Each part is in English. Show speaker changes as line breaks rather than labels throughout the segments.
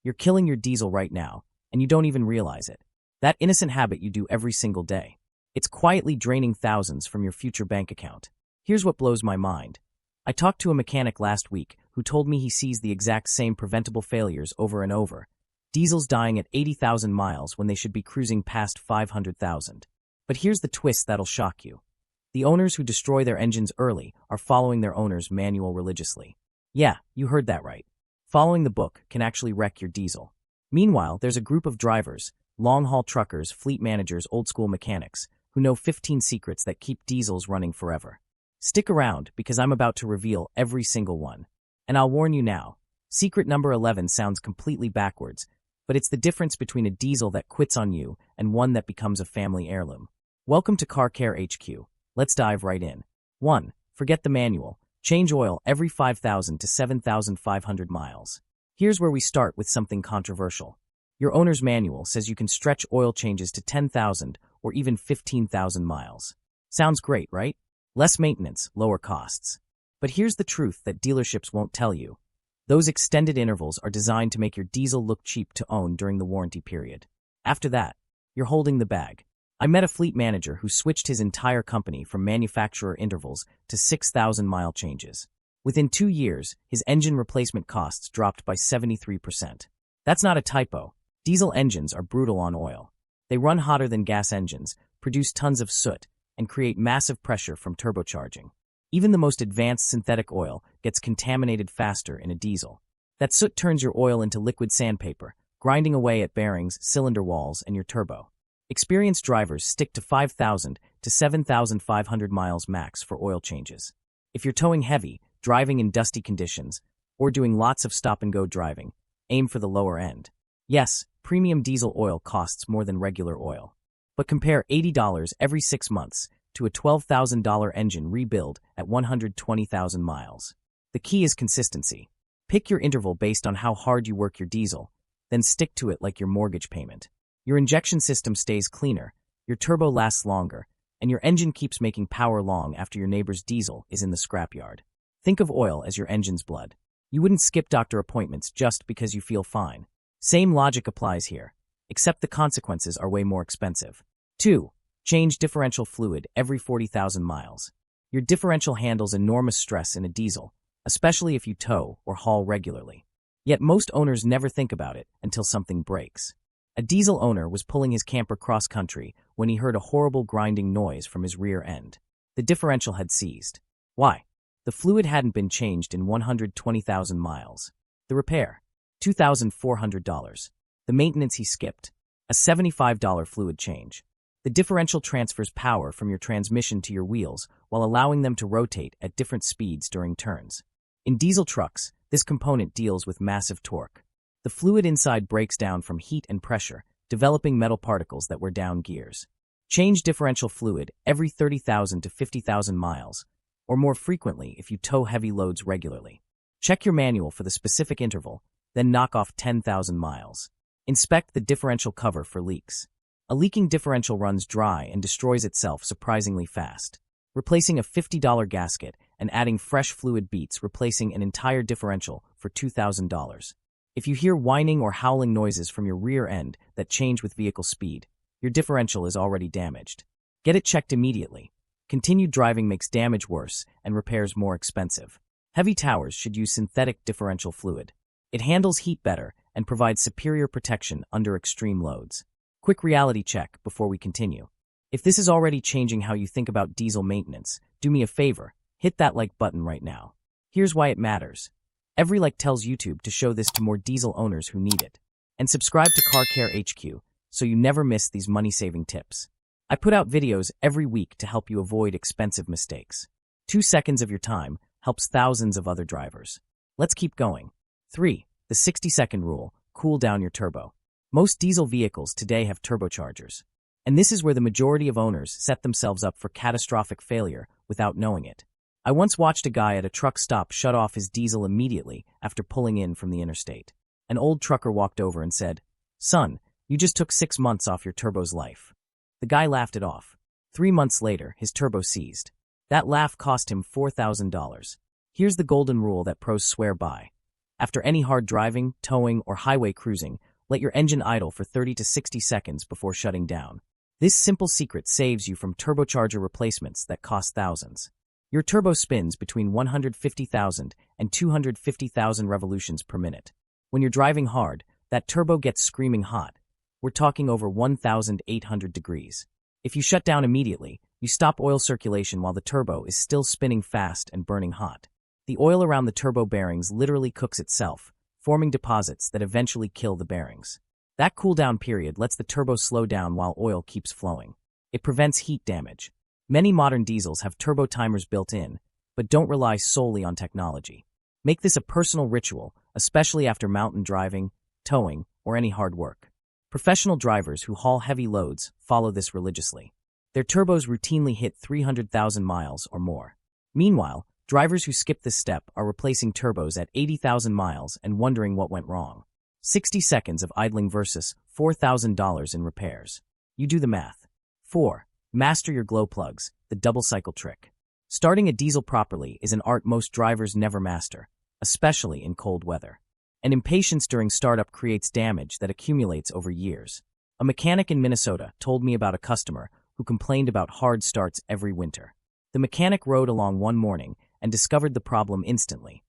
You're killing your diesel right now, and you don't even realize it. That innocent habit you do every single day. It's quietly draining thousands from your future bank account. Here's what blows my mind. I talked to a mechanic last week who told me he sees the exact same preventable failures over and over. Diesels dying at 80,000 miles when they should be cruising past 500,000. But here's the twist that'll shock you. The owners who destroy their engines early are following their owner's manual religiously. Yeah, you heard that right. Following the book can actually wreck your diesel. Meanwhile, there's a group of drivers, long-haul truckers, fleet managers, old-school mechanics, who know 15 secrets that keep diesels running forever. Stick around, because I'm about to reveal every single one. And I'll warn you now, secret number 11 sounds completely backwards, but it's the difference between a diesel that quits on you and one that becomes a family heirloom. Welcome to Car Care HQ. Let's dive right in. 1. Forget the manual. Change oil every 5,000 to 7,500 miles. Here's where we start with something controversial. Your owner's manual says you can stretch oil changes to 10,000 or even 15,000 miles. Sounds great, right? Less maintenance, lower costs. But here's the truth that dealerships won't tell you. Those extended intervals are designed to make your diesel look cheap to own during the warranty period. After that, you're holding the bag. I met a fleet manager who switched his entire company from manufacturer intervals to 6,000-mile changes. Within 2 years, his engine replacement costs dropped by 73%. That's not a typo. Diesel engines are brutal on oil. They run hotter than gas engines, produce tons of soot, and create massive pressure from turbocharging. Even the most advanced synthetic oil gets contaminated faster in a diesel. That soot turns your oil into liquid sandpaper, grinding away at bearings, cylinder walls, and your turbo. Experienced drivers stick to 5,000 to 7,500 miles max for oil changes. If you're towing heavy, driving in dusty conditions, or doing lots of stop-and-go driving, aim for the lower end. Yes, premium diesel oil costs more than regular oil. But compare $80 every 6 months to a $12,000 engine rebuild at 120,000 miles. The key is consistency. Pick your interval based on how hard you work your diesel, then stick to it like your mortgage payment. Your injection system stays cleaner, your turbo lasts longer, and your engine keeps making power long after your neighbor's diesel is in the scrapyard. Think of oil as your engine's blood. You wouldn't skip doctor appointments just because you feel fine. Same logic applies here, except the consequences are way more expensive. 2. Change differential fluid every 40,000 miles. Your differential handles enormous stress in a diesel, especially if you tow or haul regularly. Yet most owners never think about it until something breaks. A diesel owner was pulling his camper cross-country when he heard a horrible grinding noise from his rear end. The differential had seized. Why? The fluid hadn't been changed in 120,000 miles. The repair? $2,400. The maintenance he skipped? A $75 fluid change. The differential transfers power from your transmission to your wheels while allowing them to rotate at different speeds during turns. In diesel trucks, this component deals with massive torque. The fluid inside breaks down from heat and pressure, developing metal particles that wear down gears. Change differential fluid every 30,000 to 50,000 miles, or more frequently if you tow heavy loads regularly. Check your manual for the specific interval, then knock off 10,000 miles. Inspect the differential cover for leaks. A leaking differential runs dry and destroys itself surprisingly fast. Replacing a $50 gasket and adding fresh fluid beats replacing an entire differential for $2,000. If you hear whining or howling noises from your rear end that change with vehicle speed, your differential is already damaged. Get it checked immediately. Continued driving makes damage worse and repairs more expensive. Heavy towers should use synthetic differential fluid. It handles heat better and provides superior protection under extreme loads. Quick reality check before we continue. If this is already changing how you think about diesel maintenance, do me a favor, hit that like button right now. Here's why it matters. Every like tells YouTube to show this to more diesel owners who need it. And subscribe to Car Care HQ so you never miss these money-saving tips. I put out videos every week to help you avoid expensive mistakes. 2 seconds of your time helps thousands of other drivers. Let's keep going. 3. The 60-second rule, cool down your turbo. Most diesel vehicles today have turbochargers. And this is where the majority of owners set themselves up for catastrophic failure without knowing it. I once watched a guy at a truck stop shut off his diesel immediately after pulling in from the interstate. An old trucker walked over and said, "Son, you just took 6 months off your turbo's life." The guy laughed it off. 3 months later, his turbo seized. That laugh cost him $4,000. Here's the golden rule that pros swear by. After any hard driving, towing, or highway cruising, let your engine idle for 30 to 60 seconds before shutting down. This simple secret saves you from turbocharger replacements that cost thousands. Your turbo spins between 150,000 and 250,000 revolutions per minute. When you're driving hard, that turbo gets screaming hot. We're talking over 1,800 degrees. If you shut down immediately, you stop oil circulation while the turbo is still spinning fast and burning hot. The oil around the turbo bearings literally cooks itself, forming deposits that eventually kill the bearings. That cool-down period lets the turbo slow down while oil keeps flowing. It prevents heat damage. Many modern diesels have turbo timers built in, but don't rely solely on technology. Make this a personal ritual, especially after mountain driving, towing, or any hard work. Professional drivers who haul heavy loads follow this religiously. Their turbos routinely hit 300,000 miles or more. Meanwhile, drivers who skip this step are replacing turbos at 80,000 miles and wondering what went wrong. 60 seconds of idling versus $4,000 in repairs. You do the math. 4. Master your glow plugs, the double cycle trick. Starting a diesel properly is an art most drivers never master, especially in cold weather. And impatience during startup creates damage that accumulates over years. A mechanic in Minnesota told me about a customer who complained about hard starts every winter. The mechanic rode along one morning and discovered the problem instantly.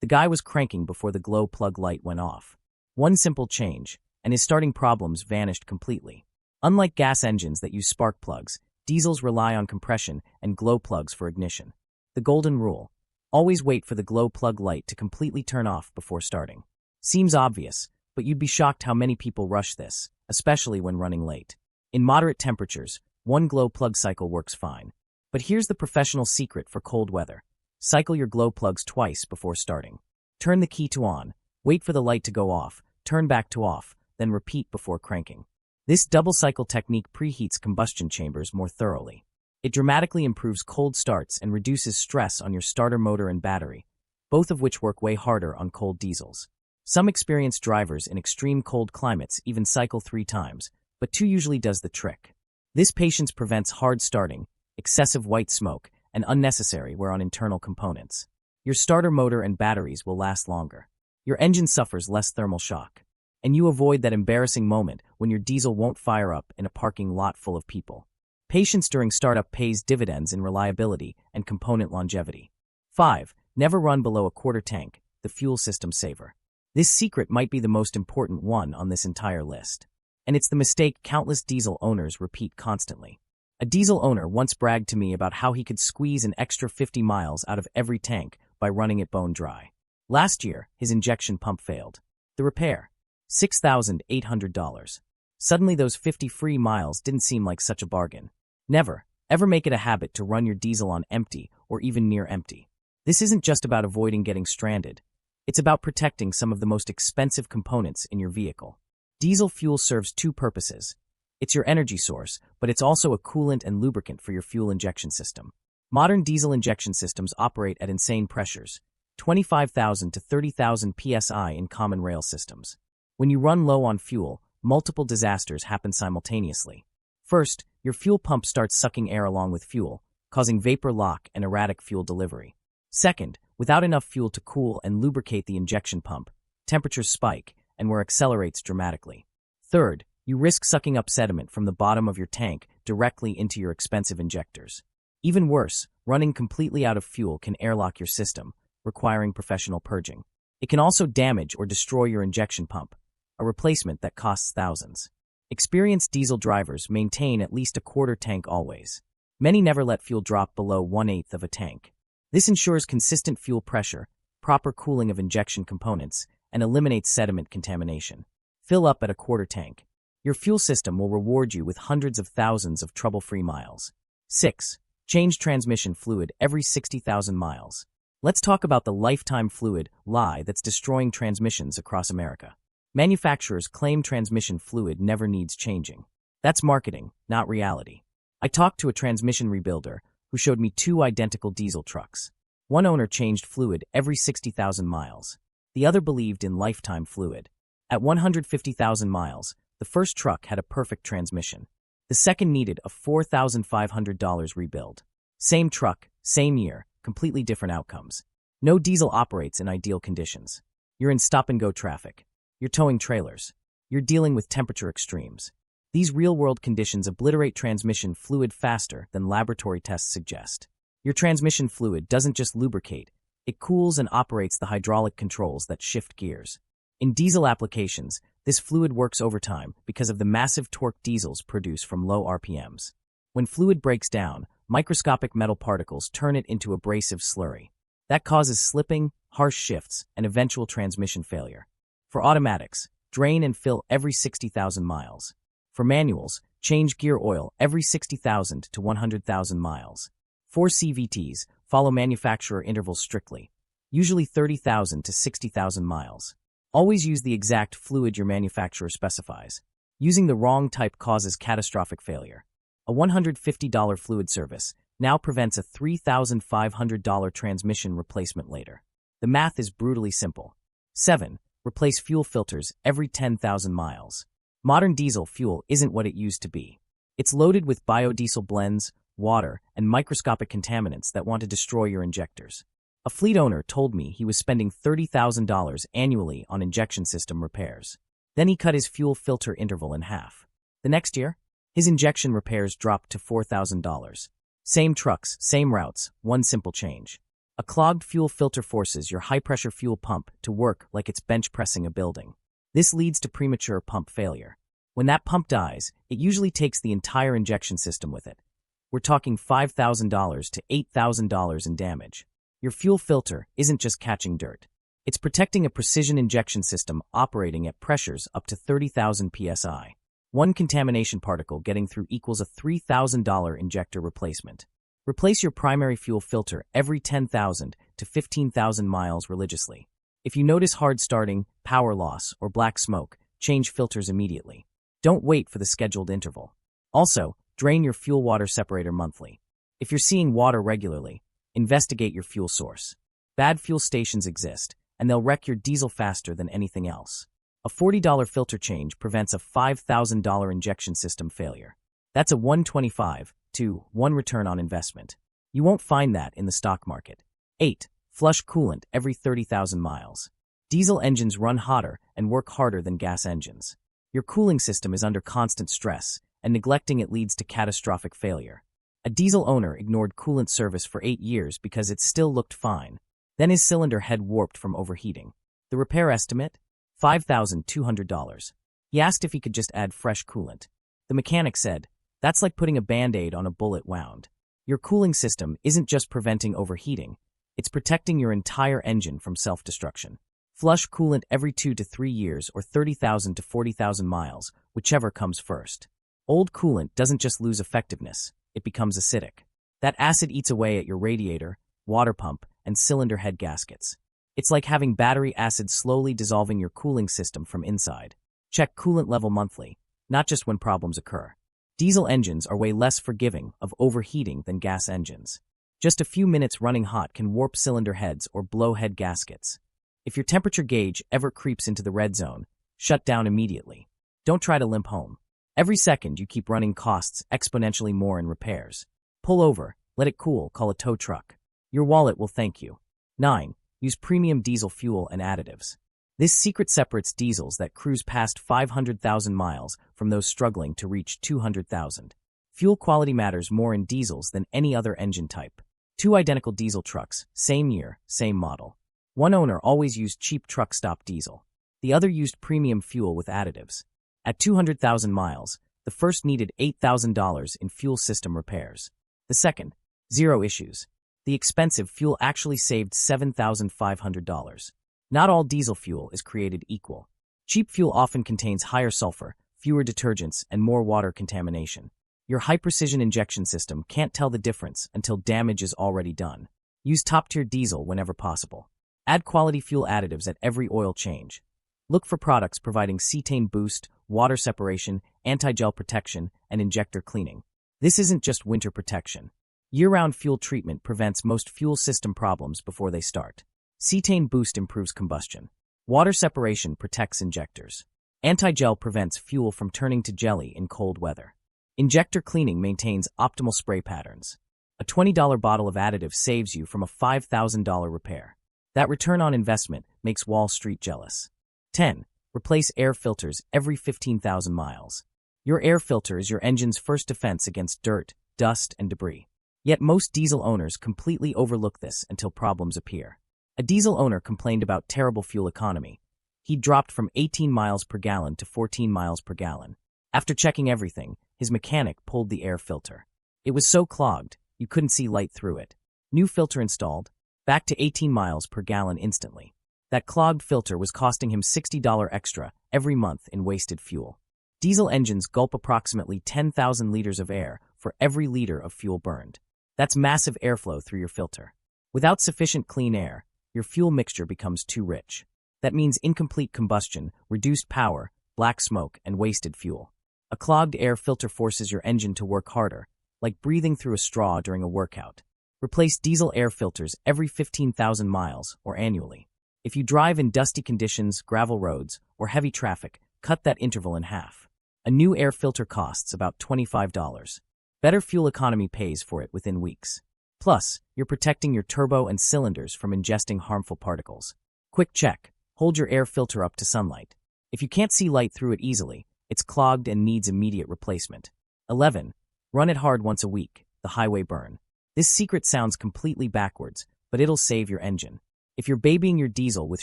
The guy was cranking before the glow plug light went off. One simple change, and his starting problems vanished completely. Unlike gas engines that use spark plugs, diesels rely on compression and glow plugs for ignition. The golden rule: always wait for the glow plug light to completely turn off before starting. Seems obvious, but you'd be shocked how many people rush this, especially when running late. In moderate temperatures, one glow plug cycle works fine. But here's the professional secret for cold weather. Cycle your glow plugs twice before starting. Turn the key to on, wait for the light to go off, turn back to off, then repeat before cranking. This double cycle technique preheats combustion chambers more thoroughly. It dramatically improves cold starts and reduces stress on your starter motor and battery, both of which work way harder on cold diesels. Some experienced drivers in extreme cold climates even cycle 3 times, but 2 usually does the trick. This patience prevents hard starting, excessive white smoke, and unnecessary wear on internal components. Your starter motor and batteries will last longer. Your engine suffers less thermal shock. And you avoid that embarrassing moment when your diesel won't fire up in a parking lot full of people. Patience during startup pays dividends in reliability and component longevity. 5. Never run below a quarter tank, the fuel system saver. This secret might be the most important one on this entire list. And it's the mistake countless diesel owners repeat constantly. A diesel owner once bragged to me about how he could squeeze an extra 50 miles out of every tank by running it bone dry. Last year, his injection pump failed. The repair: $6,800. Suddenly those 50 free miles didn't seem like such a bargain. Never, ever make it a habit to run your diesel on empty or even near empty. This isn't just about avoiding getting stranded. It's about protecting some of the most expensive components in your vehicle. Diesel fuel serves 2 purposes. It's your energy source, but it's also a coolant and lubricant for your fuel injection system. Modern diesel injection systems operate at insane pressures, 25,000 to 30,000 psi in common rail systems. When you run low on fuel, multiple disasters happen simultaneously. First, your fuel pump starts sucking air along with fuel, causing vapor lock and erratic fuel delivery. Second, without enough fuel to cool and lubricate the injection pump, temperatures spike and wear accelerates dramatically. Third, you risk sucking up sediment from the bottom of your tank directly into your expensive injectors. Even worse, running completely out of fuel can airlock your system, requiring professional purging. It can also damage or destroy your injection pump, a replacement that costs thousands. Experienced diesel drivers maintain at least a quarter tank always. Many never let fuel drop below 1/8 of a tank. This ensures consistent fuel pressure, proper cooling of injection components, and eliminates sediment contamination. Fill up at a quarter tank. Your fuel system will reward you with hundreds of thousands of trouble-free miles. 6. Change transmission fluid every 60,000 miles. Let's talk about the lifetime fluid lie that's destroying transmissions across America. Manufacturers claim transmission fluid never needs changing. That's marketing, not reality. I talked to a transmission rebuilder who showed me 2 identical diesel trucks. One owner changed fluid every 60,000 miles. The other believed in lifetime fluid. At 150,000 miles, the first truck had a perfect transmission. The second needed a $4,500 rebuild. Same truck, same year, completely different outcomes. No diesel operates in ideal conditions. You're in stop-and-go traffic. You're towing trailers. You're dealing with temperature extremes. These real-world conditions obliterate transmission fluid faster than laboratory tests suggest. Your transmission fluid doesn't just lubricate, it cools and operates the hydraulic controls that shift gears. In diesel applications, this fluid works overtime because of the massive torque diesels produce from low RPMs. When fluid breaks down, microscopic metal particles turn it into abrasive slurry. That causes slipping, harsh shifts, and eventual transmission failure. For automatics, drain and fill every 60,000 miles. For manuals, change gear oil every 60,000 to 100,000 miles. For CVTs, follow manufacturer intervals strictly, usually 30,000 to 60,000 miles. Always use the exact fluid your manufacturer specifies. Using the wrong type causes catastrophic failure. A $150 fluid service now prevents a $3,500 transmission replacement later. The math is brutally simple. 7. Replace fuel filters every 10,000 miles. Modern diesel fuel isn't what it used to be. It's loaded with biodiesel blends, water, and microscopic contaminants that want to destroy your injectors. A fleet owner told me he was spending $30,000 annually on injection system repairs. Then he cut his fuel filter interval in half. The next year, his injection repairs dropped to $4,000. Same trucks, same routes, one simple change. A clogged fuel filter forces your high-pressure fuel pump to work like it's bench pressing a building. This leads to premature pump failure. When that pump dies, it usually takes the entire injection system with it. We're talking $5,000 to $8,000 in damage. Your fuel filter isn't just catching dirt. It's protecting a precision injection system operating at pressures up to 30,000 psi. One contamination particle getting through equals a $3,000 injector replacement. Replace your primary fuel filter every 10,000 to 15,000 miles religiously. If you notice hard starting, power loss, or black smoke, change filters immediately. Don't wait for the scheduled interval. Also, drain your fuel water separator monthly. If you're seeing water regularly, investigate your fuel source. Bad fuel stations exist, and they'll wreck your diesel faster than anything else. A $40 filter change prevents a $5,000 injection system failure. That's a 125 to 1 return on investment. You won't find that in the stock market. 8. Flush coolant every 30,000 miles. Diesel engines run hotter and work harder than gas engines. Your cooling system is under constant stress, and neglecting it leads to catastrophic failure. A diesel owner ignored coolant service for 8 years because it still looked fine. Then his cylinder head warped from overheating. The repair estimate? $5,200. He asked if he could just add fresh coolant. The mechanic said, "That's like putting a Band-Aid on a bullet wound." Your cooling system isn't just preventing overheating, it's protecting your entire engine from self-destruction. Flush coolant every 2 to 3 years or 30,000 to 40,000 miles, whichever comes first. Old coolant doesn't just lose effectiveness, it becomes acidic. That acid eats away at your radiator, water pump, and cylinder head gaskets. It's like having battery acid slowly dissolving your cooling system from inside. Check coolant level monthly, not just when problems occur. Diesel engines are way less forgiving of overheating than gas engines. Just a few minutes running hot can warp cylinder heads or blow head gaskets. If your temperature gauge ever creeps into the red zone, shut down immediately. Don't try to limp home. Every second you keep running costs exponentially more in repairs. Pull over, let it cool, call a tow truck. Your wallet will thank you. 9. Use premium diesel fuel and additives. This secret separates diesels that cruise past 500,000 miles from those struggling to reach 200,000. Fuel quality matters more in diesels than any other engine type. 2 identical diesel trucks, same year, same model. One owner always used cheap truck stop diesel. The other used premium fuel with additives. At 200,000 miles, the first needed $8,000 in fuel system repairs. The second, 0 issues. The expensive fuel actually saved $7,500. Not all diesel fuel is created equal. Cheap fuel often contains higher sulfur, fewer detergents, and more water contamination. Your high-precision injection system can't tell the difference until damage is already done. Use top-tier diesel whenever possible. Add quality fuel additives at every oil change. Look for products providing cetane boost, water separation, anti-gel protection, and injector cleaning. This isn't just winter protection. Year-round fuel treatment prevents most fuel system problems before they start. Cetane boost improves combustion. Water separation protects injectors. Anti-gel prevents fuel from turning to jelly in cold weather. Injector cleaning maintains optimal spray patterns. A $20 bottle of additives saves you from a $5,000 repair. That return on investment makes Wall Street jealous. 10. Replace air filters every 15,000 miles. Your air filter is your engine's first defense against dirt, dust, and debris. Yet most diesel owners completely overlook this until problems appear. A diesel owner complained about terrible fuel economy. He dropped from 18 miles per gallon to 14 miles per gallon. After checking everything, his mechanic pulled the air filter. It was so clogged, you couldn't see light through it. New filter installed, back to 18 miles per gallon instantly. That clogged filter was costing him $60 extra every month in wasted fuel. Diesel engines gulp approximately 10,000 liters of air for every liter of fuel burned. That's massive airflow through your filter. Without sufficient clean air, your fuel mixture becomes too rich. That means incomplete combustion, reduced power, black smoke, and wasted fuel. A clogged air filter forces your engine to work harder, like breathing through a straw during a workout. Replace diesel air filters every 15,000 miles or annually. If you drive in dusty conditions, gravel roads, or heavy traffic, cut that interval in half. A new air filter costs about $25. Better fuel economy pays for it within weeks. Plus, you're protecting your turbo and cylinders from ingesting harmful particles. Quick check. Hold your air filter up to sunlight. If you can't see light through it easily, it's clogged and needs immediate replacement. 11. Run it hard once a week, the highway burn. This secret sounds completely backwards, but it'll save your engine. If you're babying your diesel with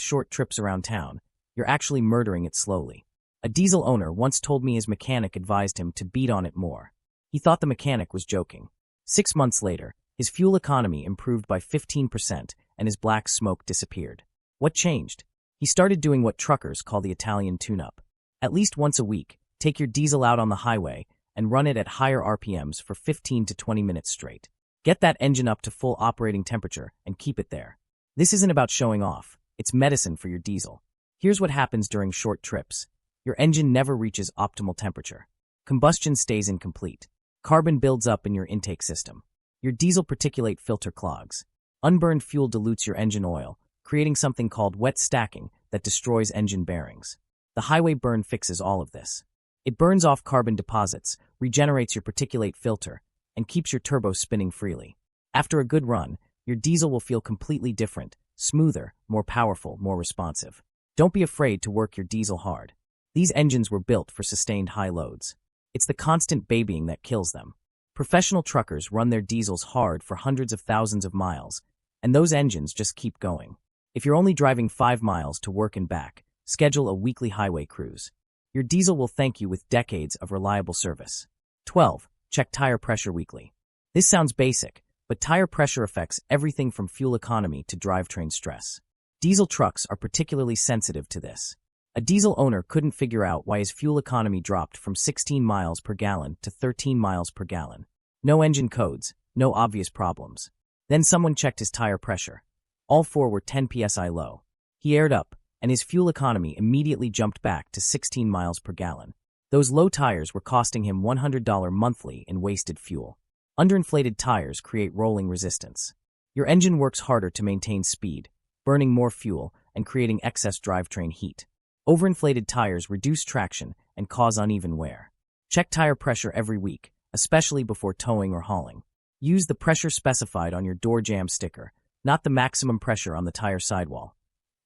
short trips around town, you're actually murdering it slowly. A diesel owner once told me his mechanic advised him to beat on it more. He thought the mechanic was joking. 6 months later, his fuel economy improved by 15% and his black smoke disappeared. What changed? He started doing what truckers call the Italian tune-up. At least once a week, take your diesel out on the highway and run it at higher RPMs for 15 to 20 minutes straight. Get that engine up to full operating temperature and keep it there. This isn't about showing off. It's medicine for your diesel. Here's what happens during short trips. Your engine never reaches optimal temperature. Combustion stays incomplete. Carbon builds up in your intake system. Your diesel particulate filter clogs. Unburned fuel dilutes your engine oil, creating something called wet stacking that destroys engine bearings. The highway burn fixes all of this. It burns off carbon deposits, regenerates your particulate filter, and keeps your turbo spinning freely. After a good run, your diesel will feel completely different, smoother, more powerful, more responsive. Don't be afraid to work your diesel hard. These engines were built for sustained high loads. It's the constant babying that kills them. Professional truckers run their diesels hard for hundreds of thousands of miles, and those engines just keep going. If you're only driving 5 miles to work and back, schedule a weekly highway cruise. Your diesel will thank you with decades of reliable service. 12. Check tire pressure weekly. This sounds basic, but tire pressure affects everything from fuel economy to drivetrain stress. Diesel trucks are particularly sensitive to this. A diesel owner couldn't figure out why his fuel economy dropped from 16 miles per gallon to 13 miles per gallon. No engine codes, no obvious problems. Then someone checked his tire pressure. All 4 were 10 psi low. He aired up, and his fuel economy immediately jumped back to 16 miles per gallon. Those low tires were costing him $100 monthly in wasted fuel. Underinflated tires create rolling resistance. Your engine works harder to maintain speed, burning more fuel and creating excess drivetrain heat. Overinflated tires reduce traction and cause uneven wear. Check tire pressure every week, especially before towing or hauling. Use the pressure specified on your door jamb sticker, not the maximum pressure on the tire sidewall.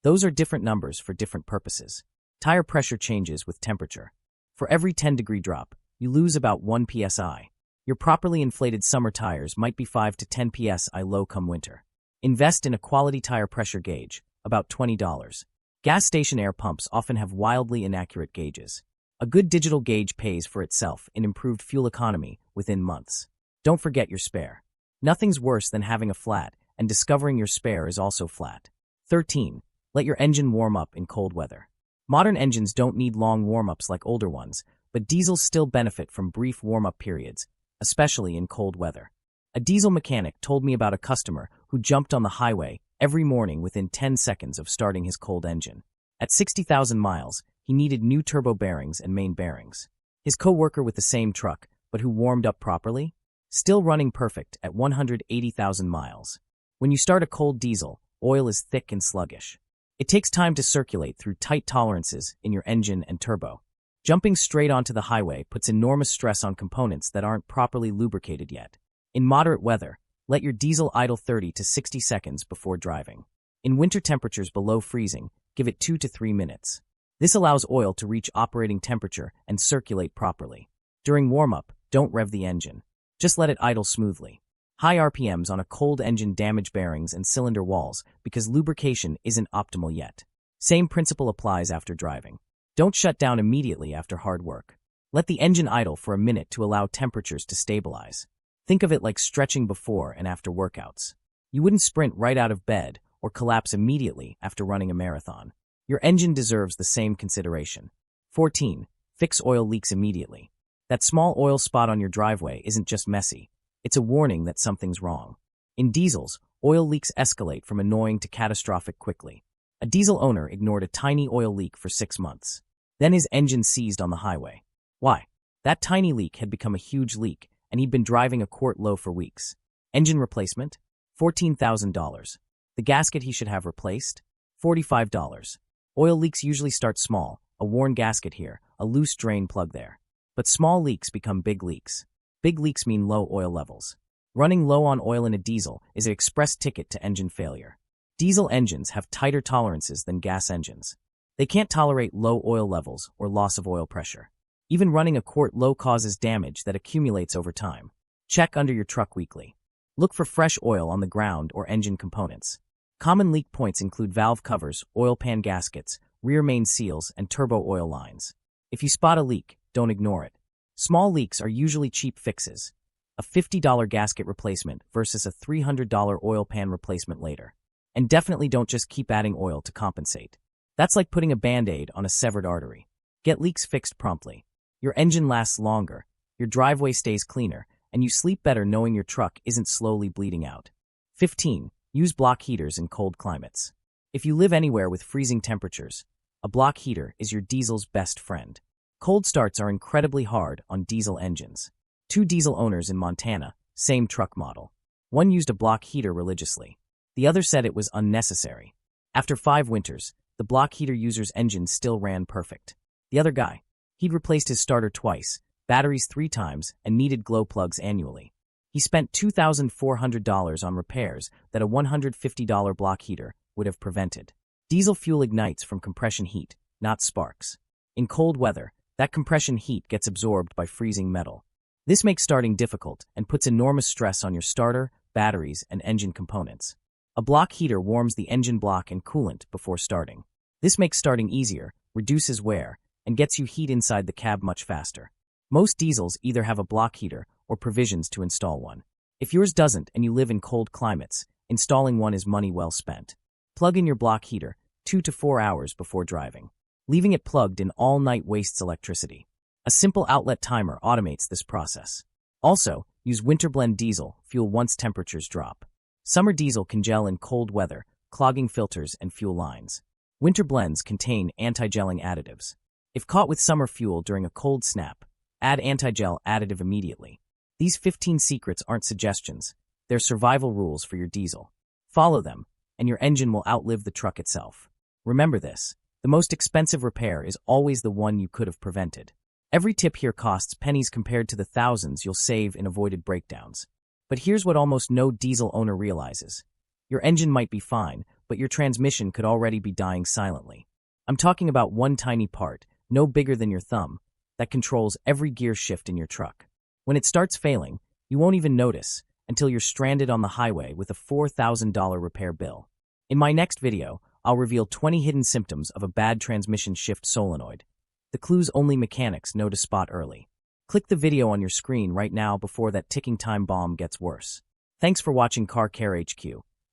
Those are different numbers for different purposes. Tire pressure changes with temperature. For every 10-degree drop, you lose about 1 psi. Your properly inflated summer tires might be 5 to 10 psi low come winter. Invest in a quality tire pressure gauge, about $20. Gas station air pumps often have wildly inaccurate gauges. A good digital gauge pays for itself in improved fuel economy within months. Don't forget your spare. Nothing's worse than having a flat, and discovering your spare is also flat. 13. Let your engine warm up in cold weather. Modern engines don't need long warm-ups like older ones, but diesels still benefit from brief warm-up periods, especially in cold weather. A diesel mechanic told me about a customer who jumped on the highway every morning within 10 seconds of starting his cold engine. At 60,000 miles, he needed new turbo bearings and main bearings. His co-worker with the same truck, but who warmed up properly, still running perfect at 180,000 miles. When you start a cold diesel, oil is thick and sluggish. It takes time to circulate through tight tolerances in your engine and turbo. Jumping straight onto the highway puts enormous stress on components that aren't properly lubricated yet. In moderate weather, let your diesel idle 30 to 60 seconds before driving. In winter temperatures below freezing, give it 2 to 3 minutes. This allows oil to reach operating temperature and circulate properly. During warm-up, don't rev the engine. Just let it idle smoothly. High RPMs on a cold engine damage bearings and cylinder walls because lubrication isn't optimal yet. Same principle applies after driving. Don't shut down immediately after hard work. Let the engine idle for a minute to allow temperatures to stabilize. Think of it like stretching before and after workouts. You wouldn't sprint right out of bed or collapse immediately after running a marathon. Your engine deserves the same consideration. 14. Fix oil leaks immediately. That small oil spot on your driveway isn't just messy. It's a warning that something's wrong. In diesels, oil leaks escalate from annoying to catastrophic quickly. A diesel owner ignored a tiny oil leak for 6 months. Then his engine seized on the highway. Why? That tiny leak had become a huge leak, and he'd been driving a quart low for weeks. Engine replacement? $14,000. The gasket he should have replaced? $45. Oil leaks usually start small, a worn gasket here, a loose drain plug there. But small leaks become big leaks. Big leaks mean low oil levels. Running low on oil in a diesel is an express ticket to engine failure. Diesel engines have tighter tolerances than gas engines. They can't tolerate low oil levels or loss of oil pressure. Even running a quart low causes damage that accumulates over time. Check under your truck weekly. Look for fresh oil on the ground or engine components. Common leak points include valve covers, oil pan gaskets, rear main seals, and turbo oil lines. If you spot a leak, don't ignore it. Small leaks are usually cheap fixes. A $50 gasket replacement versus a $300 oil pan replacement later. And definitely don't just keep adding oil to compensate. That's like putting a Band-Aid on a severed artery. Get leaks fixed promptly. Your engine lasts longer, your driveway stays cleaner, and you sleep better knowing your truck isn't slowly bleeding out. 15. Use block heaters in cold climates. If you live anywhere with freezing temperatures, a block heater is your diesel's best friend. Cold starts are incredibly hard on diesel engines. 2 diesel owners in Montana, same truck model. One used a block heater religiously. The other said it was unnecessary. After 5 winters, the block heater user's engine still ran perfect. The other guy, he'd replaced his starter twice, batteries 3 times, and needed glow plugs annually. He spent $2,400 on repairs that a $150 block heater would have prevented. Diesel fuel ignites from compression heat, not sparks. In cold weather, that compression heat gets absorbed by freezing metal. This makes starting difficult and puts enormous stress on your starter, batteries, and engine components. A block heater warms the engine block and coolant before starting. This makes starting easier, reduces wear, and gets you heat inside the cab much faster. Most diesels either have a block heater or provisions to install one. If yours doesn't and you live in cold climates, installing one is money well spent. Plug in your block heater 2 to 4 hours before driving. Leaving it plugged in all night wastes electricity. A simple outlet timer automates this process. Also, use winter blend diesel fuel once temperatures drop. Summer diesel can gel in cold weather, clogging filters and fuel lines. Winter blends contain anti-gelling additives. If caught with summer fuel during a cold snap, add anti-gel additive immediately. These 15 secrets aren't suggestions, they're survival rules for your diesel. Follow them, and your engine will outlive the truck itself. Remember this, the most expensive repair is always the one you could have prevented. Every tip here costs pennies compared to the thousands you'll save in avoided breakdowns. But here's what almost no diesel owner realizes. Your engine might be fine, but your transmission could already be dying silently. I'm talking about one tiny part, no bigger than your thumb, that controls every gear shift in your truck. When it starts failing, you won't even notice until you're stranded on the highway with a $4,000 repair bill. In my next video, I'll reveal 20 hidden symptoms of a bad transmission shift solenoid. The clues only mechanics know to spot early. Click the video on your screen right now before that ticking time bomb gets worse. Thanks for watching Car Care HQ.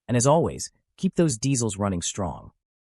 And as always, keep those diesels running strong.